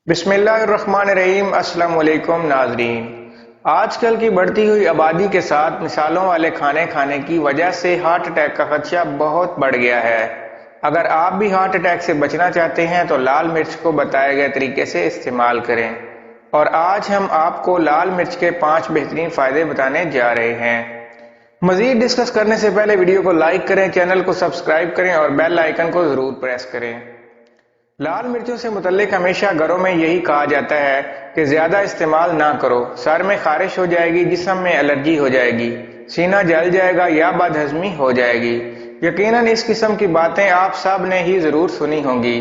बिस्मिल्लाहिर्रहमानिर्रहीम। अस्सलाम वालेकुम नाजरीन। आजकल की बढ़ती हुई आबादी के साथ मिसालों वाले खाने खाने की वजह से हार्ट अटैक का खदशा बहुत बढ़ गया है। अगर आप भी हार्ट अटैक से बचना चाहते हैं तो लाल मिर्च को बताए गए तरीके से इस्तेमाल करें। और आज हम आपको लाल मिर्च के 5 बेहतरीन फायदे बताने जा रहे हैं। मजीद डिस्कस करने से पहले वीडियो को लाइक करें, चैनल को सब्सक्राइब करें और बेल आइकन को जरूर प्रेस करें। लाल मिर्चों से मुतल्लिक हमेशा घरों में यही कहा जाता है कि ज्यादा इस्तेमाल ना करो, सर में खारिश हो जाएगी, जिस्म में एलर्जी हो जाएगी, सीना जल जाएगा या बदहजमी हो जाएगी। यकीनन इस किस्म की बातें आप सब ने ही जरूर सुनी होंगी।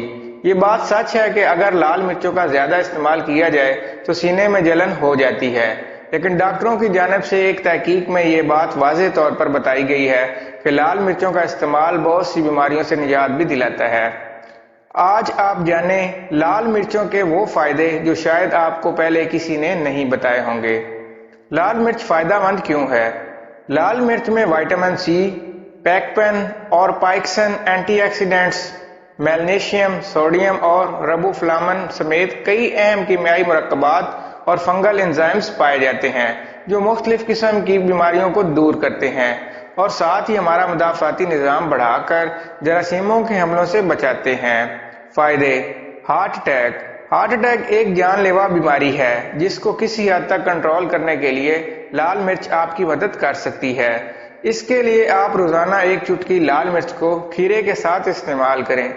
ये बात सच है कि अगर लाल मिर्चों का ज्यादा इस्तेमाल किया जाए तो सीने में जलन हो जाती है, लेकिन डॉक्टरों की जानिब से एक तहकीक में ये बात वाज़ेह तौर पर बताई गई है कि लाल मिर्चों का इस्तेमाल बहुत सी बीमारियों से निजात भी दिलाता है। आज आप जानें लाल मिर्चों के वो फायदे जो शायद आपको पहले किसी ने नहीं बताए होंगे। लाल मिर्च फायदेमंद क्यों है? लाल मिर्च में विटामिन सी, पैक्पेन और पाइक्सन, एंटीऑक्सीडेंट्स, मैग्नीशियम, सोडियम और रबोफ्लाविन समेत कई अहम कीमियाई मुरक्कबात और फंगल एंजाइम्स पाए जाते हैं जो मुख्तलिफ किस्म की बीमारियों को दूर करते हैं और साथ ही हमारा मुदाफ़ाती निज़ाम बढ़ाकर जरासीमों के हमलों से बचाते हैं। फायदे। हार्ट अटैक एक जानलेवा बीमारी है जिसको किसी हद तक कंट्रोल करने के लिए लाल मिर्च आपकी मदद कर सकती है। इसके लिए आप रोजाना एक चुटकी लाल मिर्च को खीरे के साथ इस्तेमाल करें।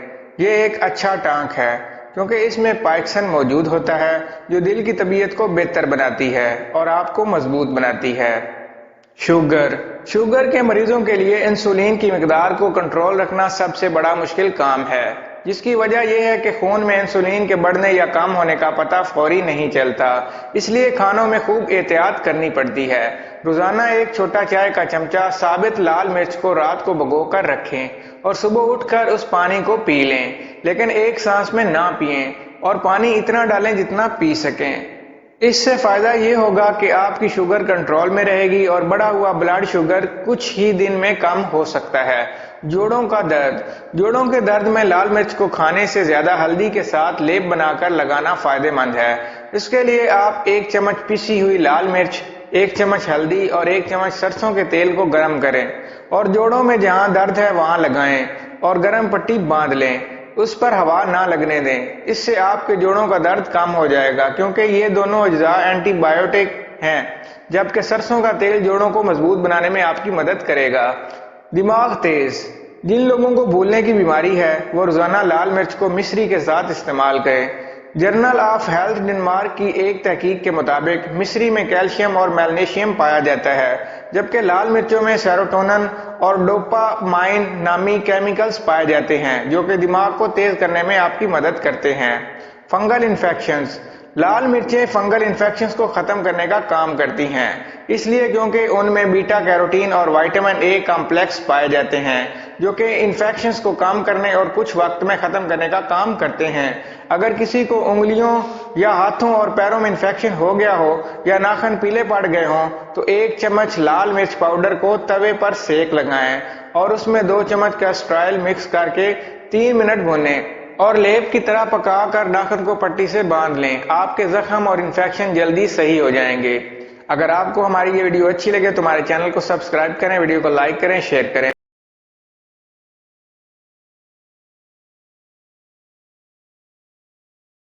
ये एक अच्छा टांक है क्योंकि इसमें पाइक्सन मौजूद होता है जो दिल की तबीयत को बेहतर बनाती है और आपको मजबूत बनाती है। शुगर के मरीजों के लिए इंसुलिन की मिकदार को कंट्रोल रखना सबसे बड़ा मुश्किल काम है, जिसकी वजह यह है कि खून में इंसुलिन के बढ़ने या कम होने का पता फौरी नहीं चलता, इसलिए खानों में खूब एहतियात करनी पड़ती है। रोजाना एक छोटा चाय का चमचा साबित लाल मिर्च को रात को भिगो कर रखें और सुबह उठकर उस पानी को पी लें, लेकिन एक सांस में ना पिएं और पानी इतना डालें जितना पी सकें। इससे फायदा ये होगा कि आपकी शुगर कंट्रोल में रहेगी और बढ़ा हुआ ब्लड शुगर कुछ ही दिन में कम हो सकता है। जोड़ों के दर्द में लाल मिर्च को खाने से ज्यादा हल्दी के साथ लेप बनाकर लगाना फायदेमंद है। इसके लिए आप 1 चम्मच पिसी हुई लाल मिर्च, 1 चम्मच हल्दी और 1 चम्मच सरसों के तेल को गर्म करें और जोड़ों में जहां दर्द है वहां लगाएं और गर्म पट्टी बांध लें। उस पर हवा ना लगने दें। इससे आपके जोड़ों का दर्द कम हो जाएगा क्योंकि ये दोनों अज्जा एंटीबायोटिक हैं, जबकि सरसों का तेल जोड़ों को मजबूत बनाने में आपकी मदद करेगा। दिमाग तेज। जिन लोगों को भूलने की बीमारी है वो रोजाना लाल मिर्च को मिश्री के साथ इस्तेमाल करें। जर्नल ऑफ हेल्थ डेनमार्क की एक तहकीक के मुताबिक मिश्री में कैल्शियम और मैग्नीशियम पाया जाता है, जबकि लाल मिर्चों में सेरोटोनिन और डोपामाइन नामी केमिकल्स पाए जाते हैं जो कि दिमाग को तेज करने में आपकी मदद करते हैं। Fungal infections. लाल मिर्चें फंगल इन्फेक्शंस को खत्म करने का काम करती हैं, इसलिए क्योंकि उनमें बीटा कैरोटीन और विटामिन ए कॉम्प्लेक्स पाए जाते हैं जो कि इन्फेक्शंस को कम करने और कुछ वक्त में खत्म करने का काम करते हैं। अगर किसी को उंगलियों या हाथों और पैरों में इन्फेक्शन हो गया हो या नाखून पीले पड़ गए हों तो 1 चम्मच लाल मिर्च पाउडर को तवे पर सेक लगाएं और उसमें 2 चम्मच कैस्ट्रॉल मिक्स करके 3 मिनट भूनें और लेप की तरह पकाकर नाखून को पट्टी से बांध लें। आपके जख्म और इन्फेक्शन जल्दी सही हो जाएंगे। अगर आपको हमारी ये वीडियो अच्छी लगे तो हमारे चैनल को सब्सक्राइब करें, वीडियो को लाइक करें, शेयर करें।